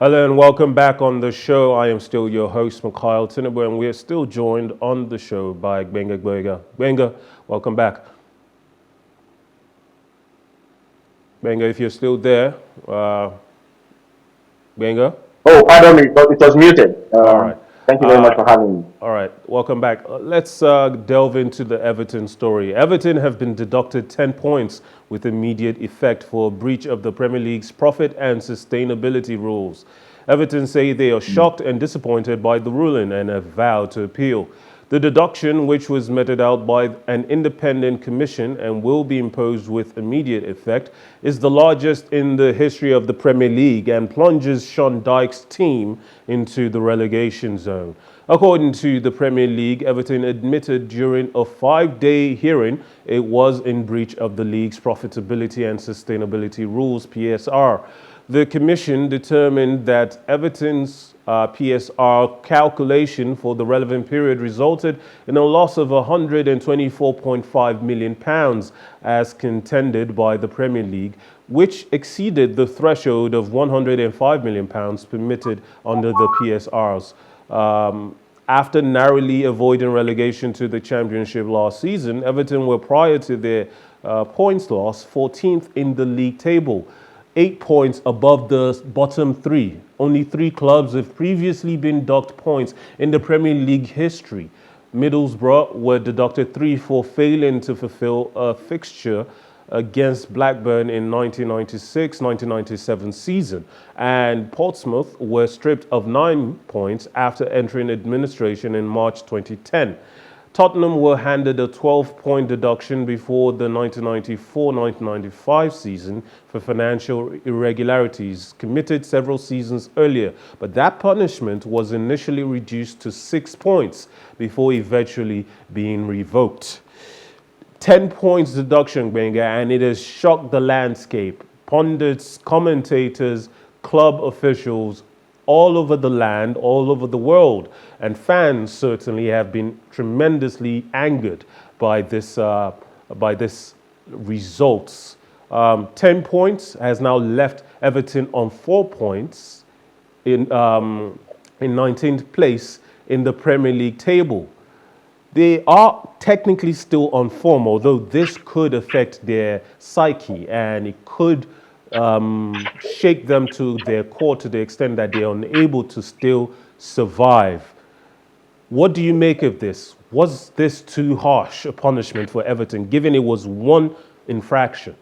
Hello and welcome back on the show. I am still your host, Mikhail Tinubu, and we are still joined on the show by Gbenga Gbenga. Gbenga, welcome back. Gbenga, if you're still there, Gbenga? Oh, pardon me, it was muted. All right. Thank you very much Uh, for having me. all right, welcome back. Let's delve into the Everton story. Everton have been deducted 10 points with immediate effect for a breach of the Premier League's profit and sustainability rules. Everton say they are shocked and disappointed by the ruling and have vowed to appeal. The deduction, which was meted out by an independent commission and will be imposed with immediate effect, is the largest in the history of the Premier League and plunges Sean Dyche's team into the relegation zone. According to the Premier League, Everton admitted during a 5-day hearing it was in breach of the league's profitability and sustainability rules, PSR. The commission determined that Everton's PSR calculation for the relevant period resulted in a loss of £124.5 million as contended by the Premier League, which exceeded the threshold of £105 million permitted under the PSRs. After narrowly avoiding relegation to the Championship last season, Everton were, prior to their points loss, 14th in the league table, 8 points above the bottom three. Only 3 clubs have previously been docked points in the Premier League history. Middlesbrough were deducted 3 for failing to fulfill a fixture against Blackburn in 1996-1997 season, and Portsmouth were stripped of 9 points after entering administration in March 2010. Tottenham were handed a 12-point deduction before the 1994-1995 season for financial irregularities committed several seasons earlier, but that punishment was initially reduced to 6 points before eventually being revoked. 10 points deduction, Gbenga, and it has shocked the landscape. Pundits, commentators, club officials, all over the land, all over the world. And fans certainly have been tremendously angered by this results. 10 points has now left Everton on 4 points in 19th place in the Premier League table. They are technically still on form, although this could affect their psyche and it could shake them to their core to the extent that they are unable to still survive. What do you make of this? Was this too harsh a punishment for Everton, given it was one infraction?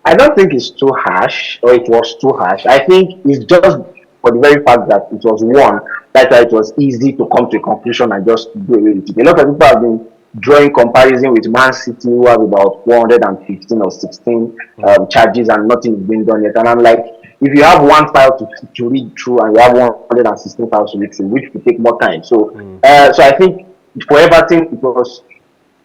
I don't think it's too harsh, or it was too harsh. I think it's just for the very fact that it was one, that's why it was easy to come to a conclusion and just do away with it. A lot of people have been drawing comparison with Man City, who have about 415 or 16 charges and nothing is being done yet. And I'm like, if you have one file to read through and you have 116 files to read through, which will take more time. So I think for Everton, it was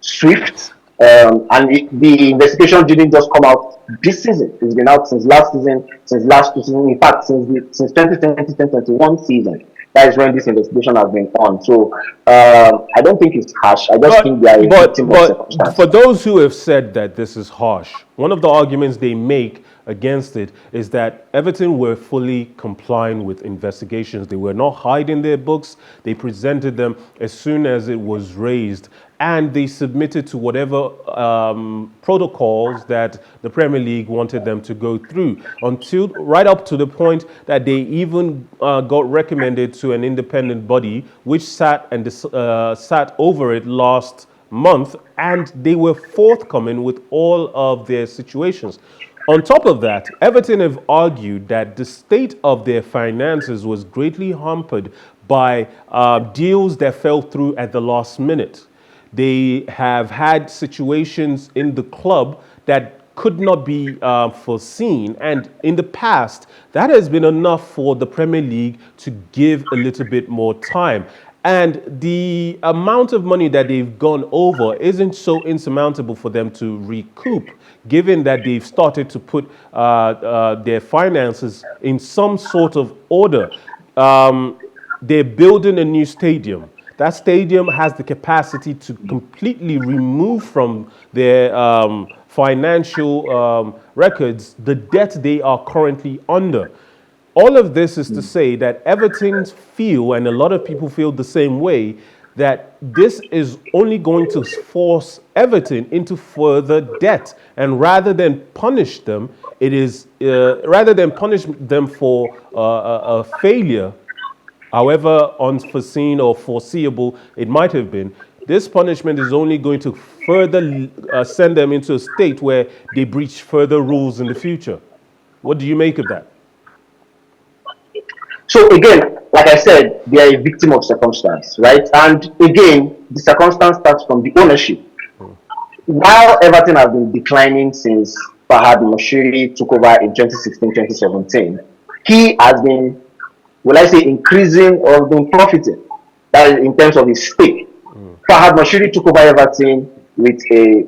swift. The investigation didn't just come out this season. It's been out since last season, since last 2 seasons. In fact, since 2020-2021 season. That is when this investigation has been on. So I don't think it's harsh. I just think they are a victim of circumstance. For those who have said that this is harsh, one of the arguments they make against it is that Everton were fully complying with investigations. They were not hiding their books. They presented them as soon as it was raised, and they submitted to whatever protocols that the Premier League wanted them to go through, until right up to the point that they even got recommended to an independent body which sat over it last month, and they were forthcoming with all of their situations. On top of that, Everton have argued that the state of their finances was greatly hampered by deals that fell through at the last minute. They have had situations in the club that could not be foreseen, and in the past, that has been enough for the Premier League to give a little bit more time. And the amount of money that they've gone over isn't so insurmountable for them to recoup, given that they've started to put their finances in some sort of order. They're building a new stadium. That stadium has the capacity to completely remove from their financial records the debt they are currently under. All of this is to say that Everton feel, and a lot of people feel the same way, that this is only going to force Everton into further debt. And rather than punish them, it is rather than punish them for a failure, however unforeseen or foreseeable it might have been, this punishment is only going to further send them into a state where they breach further rules in the future. What do you make of that? So again, like I said, they are a victim of circumstance, right? And again, the circumstance starts from the ownership. While Everton has been declining since Fahad Moshiri took over in 2016-2017, he has been, will I say, increasing or been profiting. That is in terms of his stake. Fahad Moshiri took over Everton with a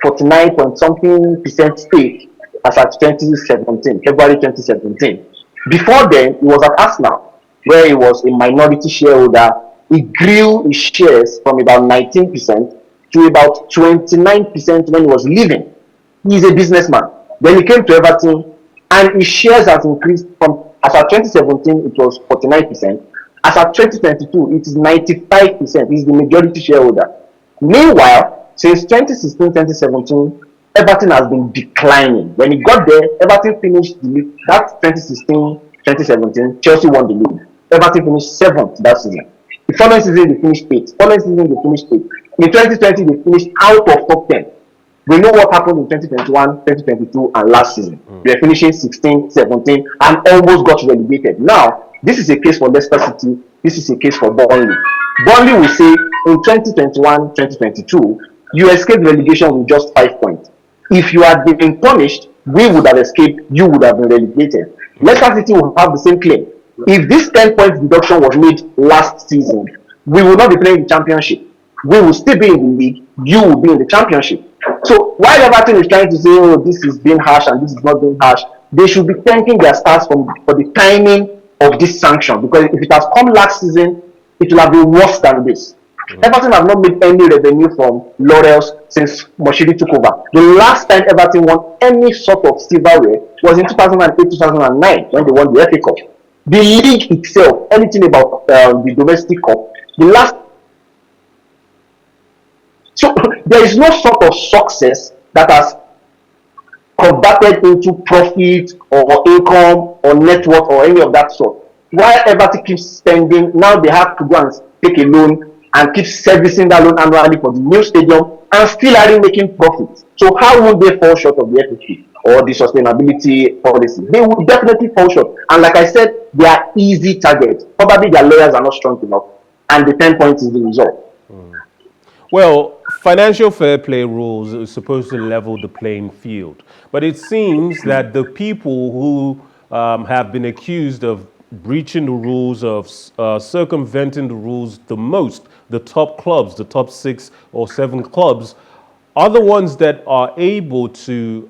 49 point something percent stake as at 2017, February 2017. Before then, he was at Arsenal, where he was a minority shareholder. He grew his shares from about 19% to about 29% when he was leaving. He is a businessman. Then he came to Everton, and his shares has increased from, as at 2017, it was 49%. As at 2022, it is 95%. He's the majority shareholder. Meanwhile, since 2016-2017, Everton has been declining. When he got there, Everton finished the league. That 2016-2017, Chelsea won the league. Everton finished 7th that season. The following season, they finished 8th. Following season, they finished 8th. In 2020, they finished out of top 10. We know what happened in 2021, 2022, and last season. They were finishing 16, 17, and almost got relegated. Now, this is a case for Leicester City. This is a case for Burnley. Burnley will say in 2021, 2022, you escaped relegation with just 5 points. If you had been punished, we would have escaped, you would have been relegated. Leicester City will have the same claim. If this 10 points deduction was made last season, we will not be playing the championship. We will still be in the league, you will be in the championship. So while Everton is trying to say, oh, this is being harsh and this is not being harsh, they should be thanking their stars for the timing of this sanction, because if it has come last season, it will have been worse than this. Everton have not made any revenue from laurels since Moshiri took over. The last time Everton won any sort of silverware was in 2008-2009 when they won the FA Cup. The league itself, anything about the domestic cup, the last. So there is no sort of success that has converted into profit or income or net worth or any of that sort. While Everton keeps spending, now they have to go and take a loan and keep servicing that loan annually for the new stadium and still aren't making profits. So how would they fall short of the equity or the sustainability policy? They will definitely fall short. And like I said, they are easy targets. Probably their lawyers are not strong enough, and the 10 points is the result. Well, financial fair play rules are supposed to level the playing field. But it seems that the people who have been accused of breaching the rules, of circumventing the rules the most, the top clubs, the top 6 or 7 clubs, are the ones that are able to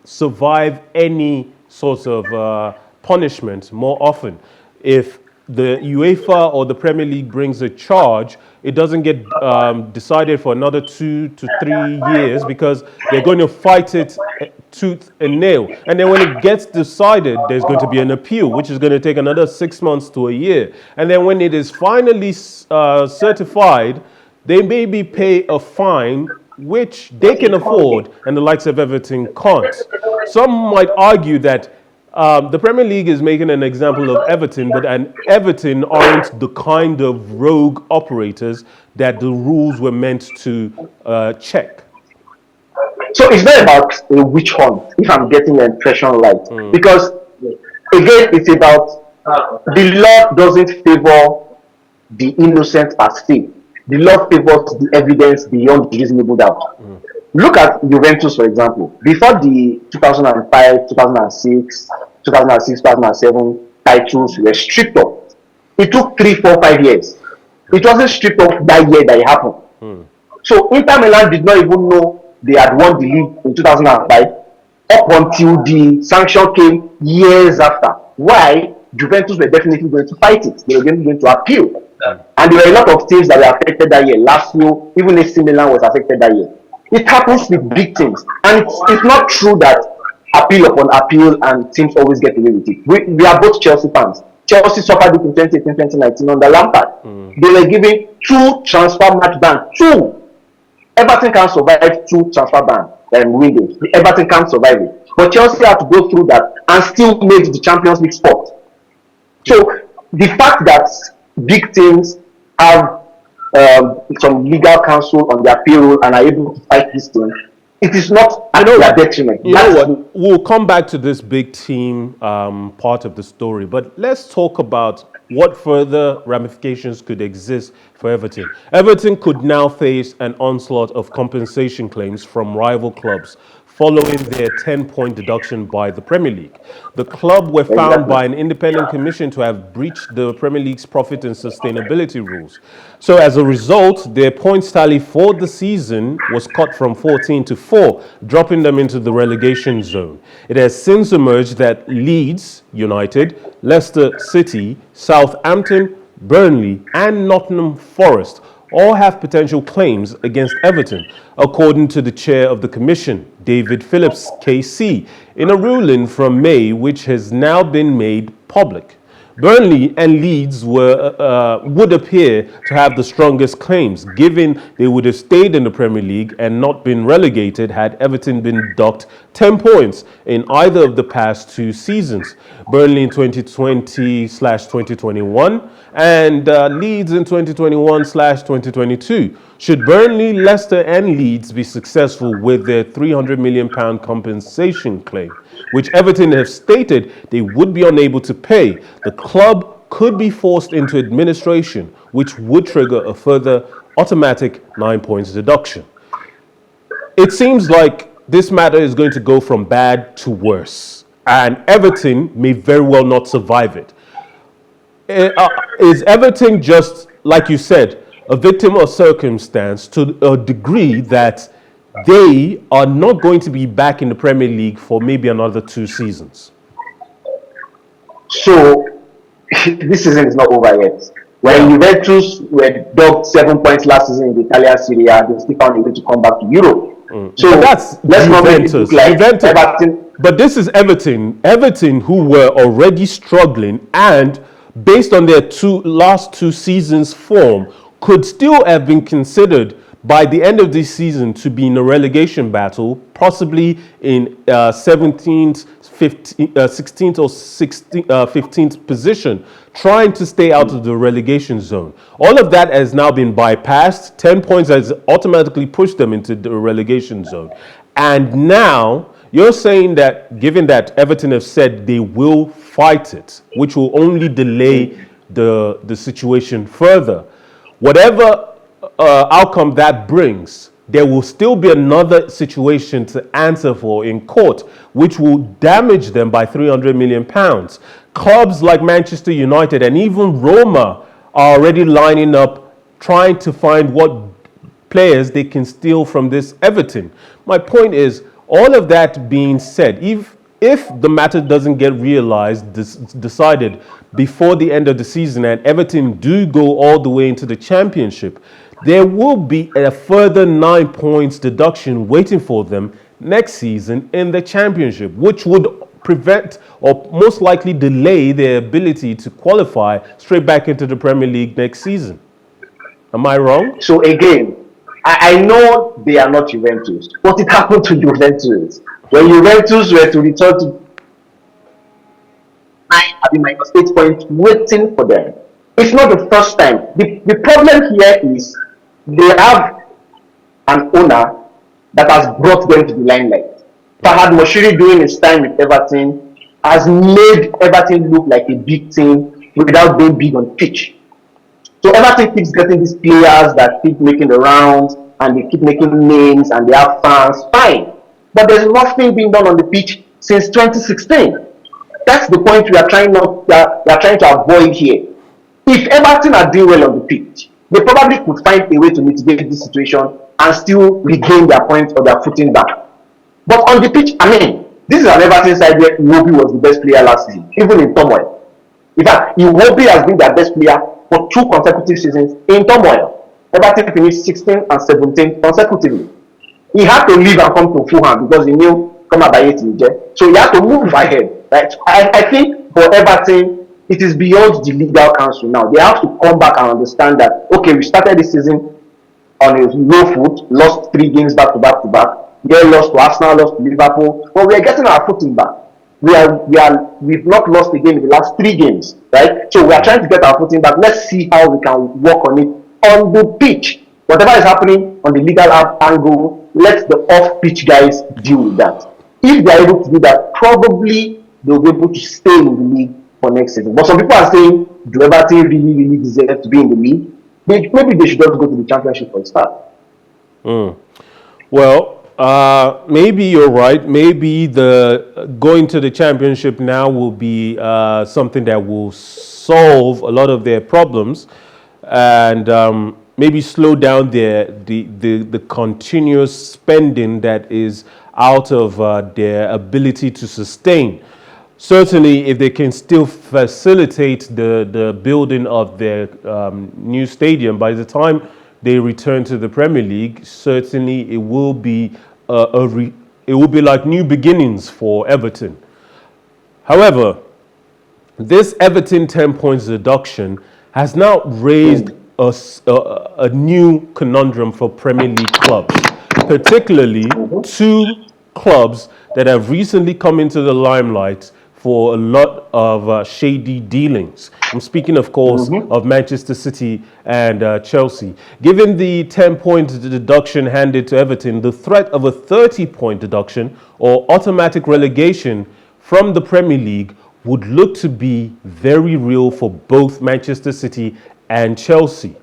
survive any sort of punishment more often. If the UEFA or the Premier League brings a charge, it doesn't get decided for another 2 to 3 years because they're going to fight it tooth and nail. And then when it gets decided, there's going to be an appeal, which is going to take another 6 months to a year. And then when it is finally certified, they maybe pay a fine which they can afford and the likes of Everton can't. Some might argue that the Premier League is making an example of Everton, but Everton aren't the kind of rogue operators that the rules were meant to check. So it's not about a witch hunt, if I'm getting the impression right. Because, again, it's about the law doesn't favor the innocent per se. The law favors the evidence beyond reasonable doubt. Look at Juventus, for example. Before the 2005, 2006, 2007 titles were stripped off, it took 3, 4, 5 years. It wasn't stripped off that year that it happened. So Inter Milan did not even know they had won the league in 2005 up until the sanction came years after. Why? Juventus were definitely going to fight it. They were going to appeal. And there were a lot of teams that were affected that year. Lazio, even AC Milan was affected that year. It happens with big teams. And it's not true that appeal upon appeal, and teams always get away with it. We are both Chelsea fans. Chelsea suffered it in 2018, 2019 under Lampard. They were given 2 transfer match ban. 2. Everton can't survive 2 transfer ban windows. Everton can't survive it. But Chelsea had to go through that and still made the Champions League spot. So the fact that big teams have some legal counsel on their payroll and are able to fight this thing, it is not at their detriment. You know what? We'll come back to this big team part of the story, but let's talk about what further ramifications could exist for Everton. Everton could now face an onslaught of compensation claims from rival clubs following their 10-point deduction by the Premier League. The club were found by an independent commission to have breached the Premier League's profit and sustainability rules. So as a result, their points tally for the season was cut from 14 to 4, dropping them into the relegation zone. It has since emerged that Leeds United, Leicester City, Southampton, Burnley, and Nottingham Forest all have potential claims against Everton, according to the chair of the commission, David Phillips, KC, in a ruling from May which has now been made public. Burnley and Leeds would appear to have the strongest claims, given they would have stayed in the Premier League and not been relegated had Everton been docked 10 points in either of the past 2 seasons. Burnley in 2020/2021 and Leeds in 2021/2022. Should Burnley, Leicester and Leeds be successful with their £300 million compensation claim, which Everton have stated they would be unable to pay, the club could be forced into administration, which would trigger a further automatic 9 points deduction. It seems like this matter is going to go from bad to worse, and Everton may very well not survive it. Is Everton just, like you said, a victim of circumstance to a degree that they are not going to be back in the Premier League for maybe another 2 seasons? So this season is not over yet. When Juventus were docked 7 points last season in the Italian Serie A, they still found a way to come back to Europe. So but that's let's not make it look like Everton. But this is Everton who were already struggling, and based on their last two seasons' form, could still have been considered by the end of this season to be in a relegation battle, possibly in 17th, 16th or 15th position, trying to stay out of the relegation zone. All of that has now been bypassed. 10 points has automatically pushed them into the relegation zone. And now you're saying that, given that Everton have said they will fight it, which will only delay the situation further, whatever outcome that brings, there will still be another situation to answer for in court, which will damage them by £300 million. Clubs like Manchester United and even Roma are already lining up, trying to find what players they can steal from this Everton. My point is, all of that being said, if the matter doesn't get decided before the end of the season and Everton do go all the way into the championship, there will be a further 9 points deduction waiting for them next season in the championship, which would prevent or most likely delay their ability to qualify straight back into the Premier League next season. Am I wrong? So again, I know they are not Juventus. What it happened to Juventus when Juventus were to return to having -8 points waiting for them. It's not the first time. The problem here is they have an owner that has brought them to the limelight. Fahad Moshiri, during his time with Everton, has made Everton look like a big team without being big on pitch. So Everton keeps getting these players that keep making the rounds and they keep making names and they have fans. Fine. But there's nothing being done on the pitch since 2016. That's the point we are trying to avoid here. If Everton are doing well on the pitch, they probably could find a way to mitigate this situation and still regain their points or their footing back. But on the pitch, this is an Everton side where Iwobi was the best player last season, even in turmoil. In fact, Iwobi has been their best player for 2 consecutive seasons in turmoil. Everton finished 16th and 17th consecutively. He had to leave and come to Fulham because he knew come about it. So you have to move ahead. Right? I think for Everton, it is beyond the legal council now. They have to come back and understand that, okay, we started this season on a low foot, lost 3 games back to back to back. They lost to Arsenal, lost to Liverpool, but we are getting our footing back. We've not lost a game in the last 3 games, right? So we are trying to get our footing back. Let's see how we can work on it on the pitch. Whatever is happening on the legal angle, let the off-pitch guys deal with that. If they are able to do that, probably they'll be able to stay in the league for next season. But some people are saying, do Everton really deserve to be in the league? Maybe they should just go to the championship for a start. Well, maybe you're right. Maybe the going to the championship now will be something that will solve a lot of their problems, and maybe slow down the continuous spending that is out of their ability to sustain. Certainly, if they can still facilitate the building of their new stadium by the time they return to the Premier League, certainly it will be it will be like new beginnings for Everton. However, this Everton 10 points deduction has now raised a new conundrum for Premier League clubs, particularly two clubs that have recently come into the limelight for a lot of shady dealings. I'm speaking, of course, of Manchester City and Chelsea. Given the 10-point deduction handed to Everton, the threat of a 30-point deduction or automatic relegation from the Premier League would look to be very real for both Manchester City and Chelsea.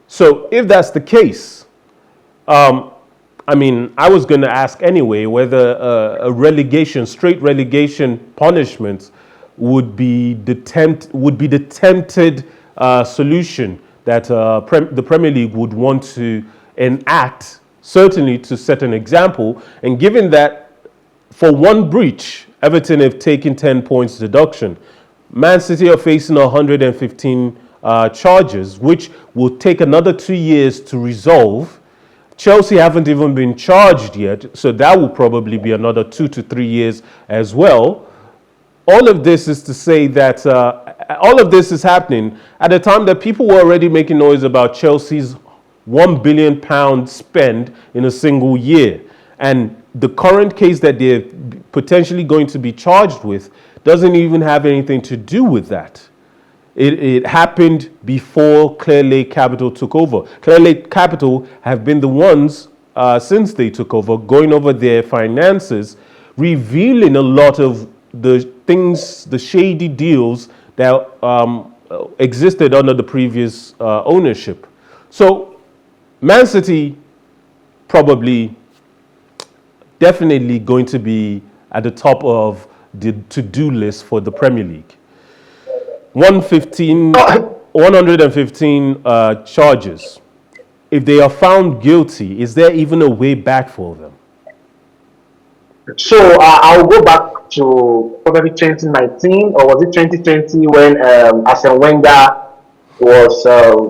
So if that's the case, I was going to ask anyway whether a relegation, straight relegation punishment would be the tempted solution that the Premier League would want to enact, certainly to set an example. And given that for one breach, Everton have taken 10 points deduction, Man City are facing 115 charges, which will take another 2 years to resolve. Chelsea haven't even been charged yet, so that will probably be another 2 to 3 years as well. All of this is to say that all of this is happening at a time that people were already making noise about Chelsea's £1 billion spend in a single year. And the current case that they're potentially going to be charged with doesn't even have anything to do with that. It happened before Clear Lake Capital took over. Clear Lake Capital have been the ones, since they took over, going over their finances, revealing a lot of the things, the shady deals that existed under the previous ownership. So Man City probably, definitely going to be at the top of the to-do list for the Premier League. 115 charges. If they are found guilty, is there even a way back for them? So I'll go back to probably 2019, or was it 2020, when Arsene Wenger was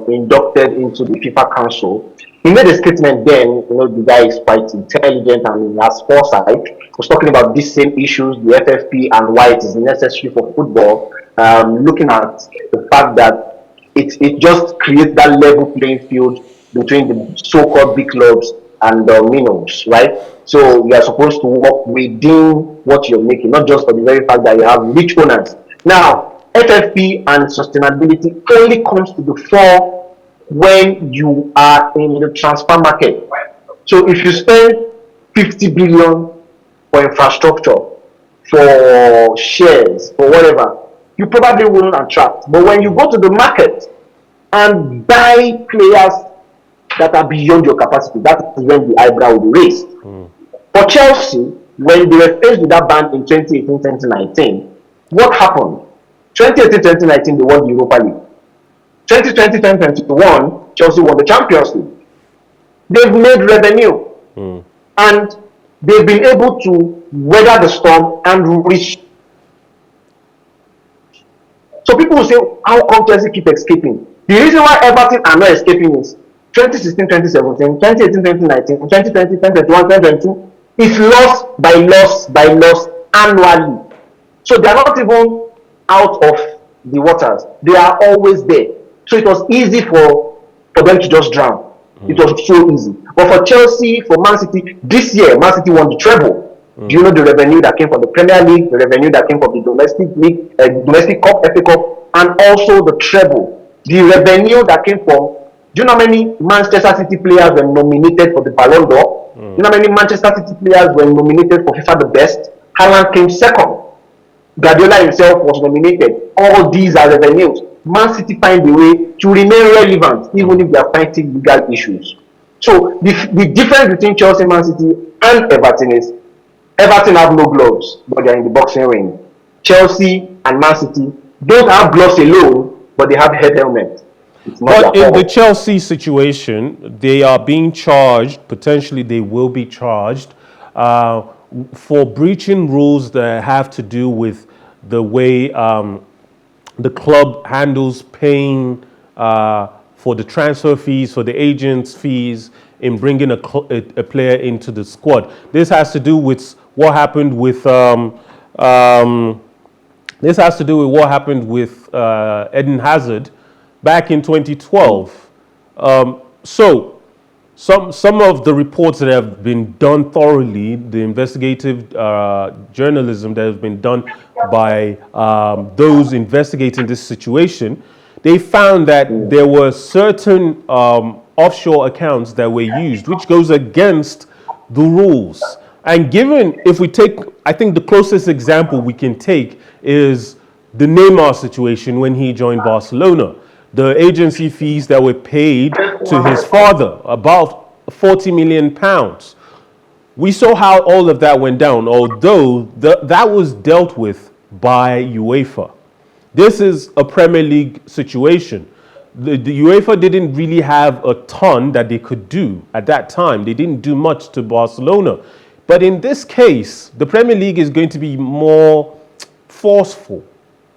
inducted into the FIFA Council. He made a statement then. The guy is quite intelligent and he has foresight. He was talking about these same issues, the FFP, and why it is necessary for football. Looking at the fact that it just creates that level playing field between the so-called big clubs and the minnows, right? So you are supposed to work within what you're making, not just for the very fact that you have rich owners. Now, FFP and sustainability only comes to the fore when you are in the transfer market. So if you spend 50 billion for infrastructure, for shares, for whatever, you probably wouldn't attract. But when you go to the market and buy players that are beyond your capacity, that is when the eyebrow will be raised. For Chelsea, when they were faced with that ban in 2018-2019, what happened? 2018-2019, they won the Europa League. 2020-2021, Chelsea won the Champions League. They've made revenue, and they've been able to weather the storm and reach. So people will say, how come Chelsea keep escaping? The reason why Everton are not escaping is 2016-2017, 2018-2019, 2020-2021, 2022. It's loss annually. So they are not even out of the waters. They are always there. So it was easy for them to just drown. It was so easy. But for Chelsea, for Man City, this year, Man City won the treble. Do you know the revenue that came from the Premier League, the revenue that came from the domestic league, domestic cup, FA Cup, and also the treble? The revenue that came from, do you know how many Manchester City players were nominated for the Ballon d'Or? Do you know how many Manchester City players were nominated for FIFA the Best? Haaland came second. Guardiola himself was nominated. All these are revenues. Man City find a way to remain relevant even if they are fighting legal issues. So the difference between Chelsea, Man City, and Everton is Everton have no gloves, but they are in the boxing ring. Chelsea and Man City don't have gloves alone, but they have head helmets. But in the Chelsea situation, they are being charged, potentially they will be charged, for breaching rules that have to do with the way the club handles paying for the transfer fees, for the agents' fees in bringing a player into the squad. This has to do with what happened with Eden Hazard back in 2012. So some of the reports that have been done thoroughly, the investigative journalism that has been done by those investigating this situation, they found that there were certain offshore accounts that were used, which goes against the rules. And given, if we take, I think the closest example we can take is the Neymar situation when he joined Barcelona. The agency fees that were paid to his father, about £40 million. We saw how all of that went down, although that was dealt with by UEFA. This is a Premier League situation. The UEFA didn't really have a ton that they could do at that time. They didn't do much to Barcelona. But in this case, the Premier League is going to be more forceful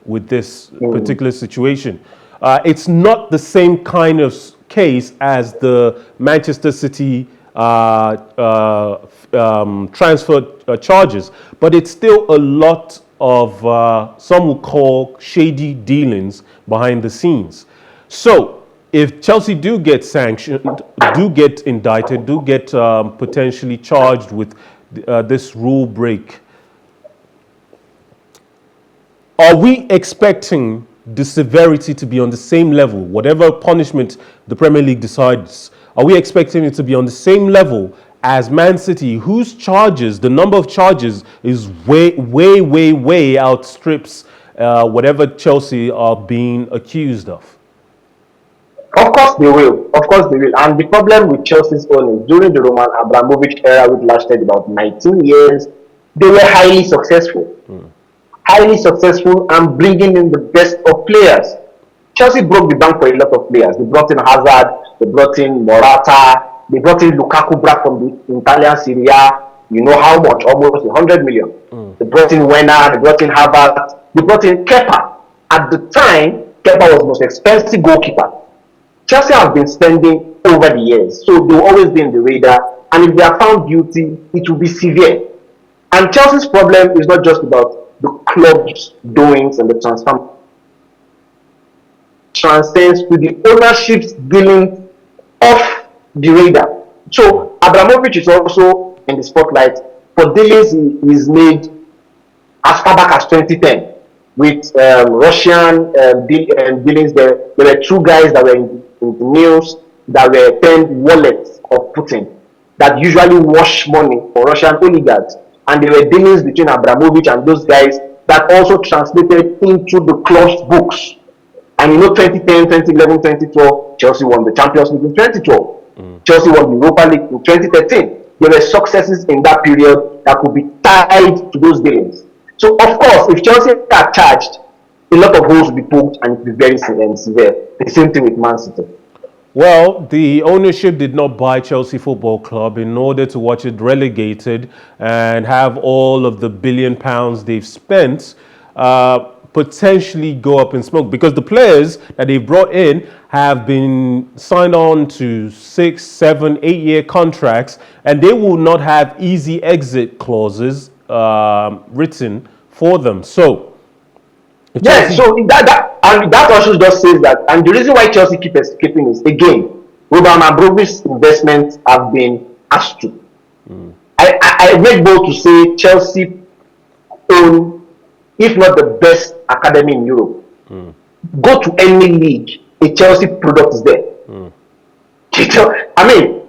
with this particular situation. It's not the same kind of case as the Manchester City transfer charges, but it's still a lot of some would call shady dealings behind the scenes. So if Chelsea do get sanctioned, do get indicted, do get potentially charged with this rule break, are we expecting the severity to be on the same level? Whatever punishment the Premier League decides, are we expecting it to be on the same level as Man City, whose charges, the number of charges is way outstrips whatever Chelsea are being accused of? Of course they will. Of course they will. And the problem with Chelsea's own is during the Roman Abramovich era, which lasted about 19 years, they were highly successful. Highly successful and bringing in the best of players. Chelsea broke the bank for a lot of players. They brought in Hazard, they brought in Morata, they brought in Lukaku back from the Italian Serie A. You know how much? Almost 100 million. They brought in Werner, they brought in Havertz, they brought in Kepa. At the time, Kepa was the most expensive goalkeeper. Chelsea have been spending over the years, so they will always be in the radar. And if they are found guilty, it will be severe. And Chelsea's problem is not just about the club's doings and the transfer, transcends to the ownership's dealings off the radar. So Abramovich is also in the spotlight for dealings he's made as far back as 2010 with Russian dealings. There were two guys that were in the news that were termed wallets of Putin that usually wash money for Russian oligarchs. And there were dealings between Abramovich and those guys that also translated into the club's books. And you know, 2010, 2011, 2012, Chelsea won the Champions League in 2012. Chelsea won the Europa League in 2013. There were successes in that period that could be tied to those dealings. So, of course, if Chelsea are charged, a lot of holes will be poked and it will be very severe. The same thing with Man City. Well, the ownership did not buy Chelsea Football Club in order to watch it relegated and have all of the £1 billion they've spent potentially go up in smoke because the players that they brought in have been signed on to 6, 7, 8 year contracts, and they will not have easy exit clauses written for them. So, Yeah, so that also just says that, and the reason why Chelsea keep escaping is again, Roman Abramovich's investments have been astute. I make bold to say Chelsea own, if not the best academy in Europe. Go to any league, a Chelsea product is there. I mean,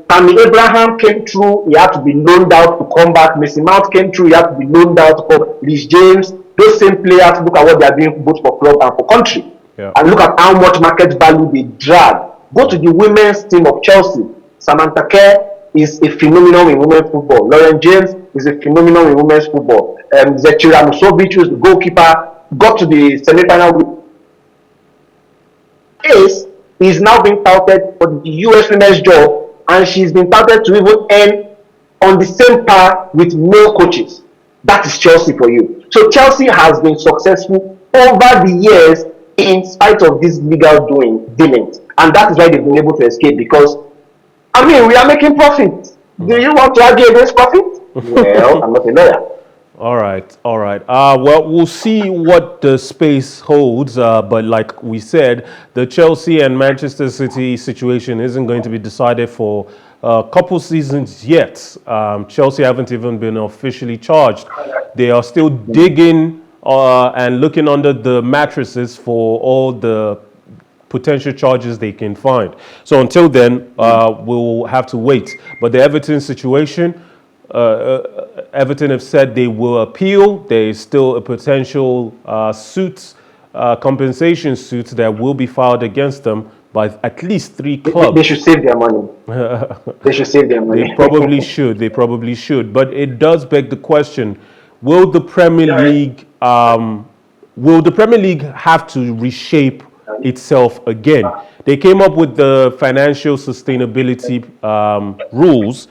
Tammy Abraham came through, he had to be loaned out to come back. Mason Mount came through, he had to be loaned out to come. Rhys James, those same players, look at what they are doing both for club and for country. Yeah. And look at how much market value they drag. Go to the women's team of Chelsea. Samantha Kerr is a phenomenon in women's football. Lauren James is a phenomenon in women's football. Zechira Musovic, who is the goalkeeper, got to the semi-final. Ace is now being touted for the US women's job, and she's been touted to even earn on the same par with male coaches. That is Chelsea for you. So Chelsea has been successful over the years in spite of these legal dealings, and that is why they've been able to escape. Because I mean, we are making profit. Do you want to argue against profit? Well, I'm not a lawyer. All right. Well, we'll see what the space holds. But like we said, the Chelsea and Manchester City situation isn't going to be decided for a couple seasons yet. Chelsea haven't even been officially charged. They are still digging and looking under the mattresses for all the potential charges they can find. So until then, we'll have to wait. But the Everton situation, Everton have said they will appeal. There is still a potential compensation suit that will be filed against them by at least 3 clubs. They should save their money. They should save their money. They probably should. They probably should. But it does beg the question: will the Premier League have to reshape itself again? They came up with the financial sustainability rules.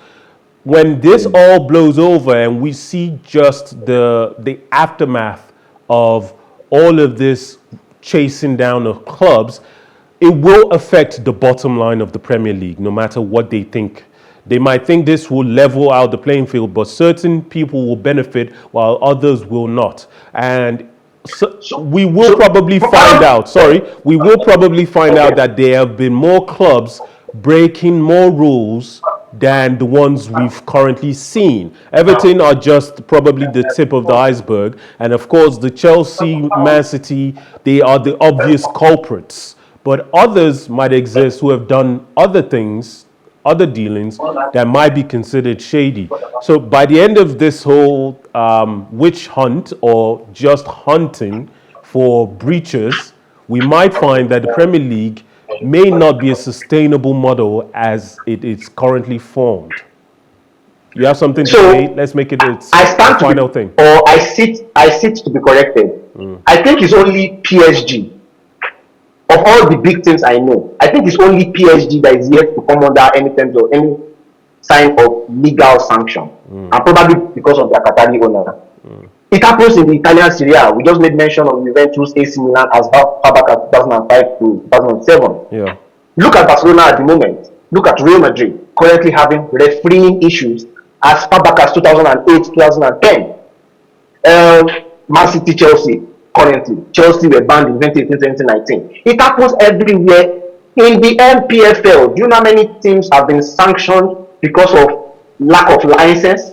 When this all blows over and we see just the aftermath of all of this chasing down of clubs, it will affect the bottom line of the Premier League, no matter what they think. They might think this will level out the playing field, but certain people will benefit while others will not. And we will probably find out that there have been more clubs breaking more rules than the ones we've currently seen. Everton are just probably the tip of the iceberg. And of course, the Chelsea, Man City, they are the obvious culprits. But others might exist who have done other things, other dealings that might be considered shady. So by the end of this whole witch hunt or just hunting for breaches, we might find that the Premier League may not be a sustainable model as it is currently formed. You have something to say? Let's make it a final thing. Or I sit to be corrected. I think it's only PSG. Of all the big teams I know, I think it's only PSG that is yet to come under any terms or any sign of legal sanction. And probably because of their Qatari owner. It happens in the Italian Serie A. We just made mention of Juventus, AC Milan as far back as 2005 to 2007. Yeah. Look at Barcelona at the moment. Look at Real Madrid currently having refereeing issues as far back as 2008, 2010. Man City, Chelsea currently. Chelsea were banned in 2018, 2019. It happens everywhere. In the MPFL, do you know how many teams have been sanctioned because of lack of license?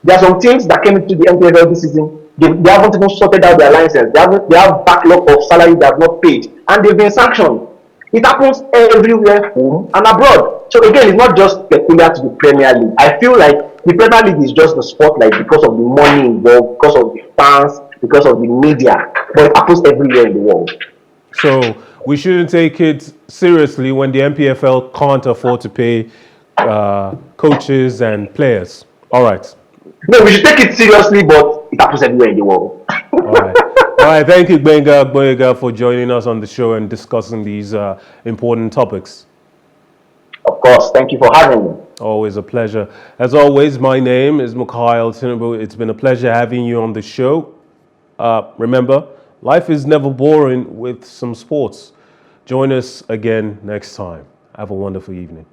There are some teams that came into the MPFL this season. They haven't even sorted out their license. They have backlog of salary they have not paid, and they've been sanctioned. It happens everywhere, home and abroad. So again, it's not just peculiar to the Premier League. I feel like the Premier League is just the spotlight because of the money involved, because of the fans, because of the media. But it happens everywhere in the world. So we shouldn't take it seriously when the MPFL can't afford to pay coaches and players. All right. No, we should take it seriously, but it happens everywhere in the world. All right. Thank you, Gbenga Gboyega, for joining us on the show and discussing these important topics. Of course. Thank you for having me. Always a pleasure. As always, my name is Mikhail Tinubu. It's been a pleasure having you on the show. Remember, Life is never boring with some sports. Join us again next time. Have a wonderful evening.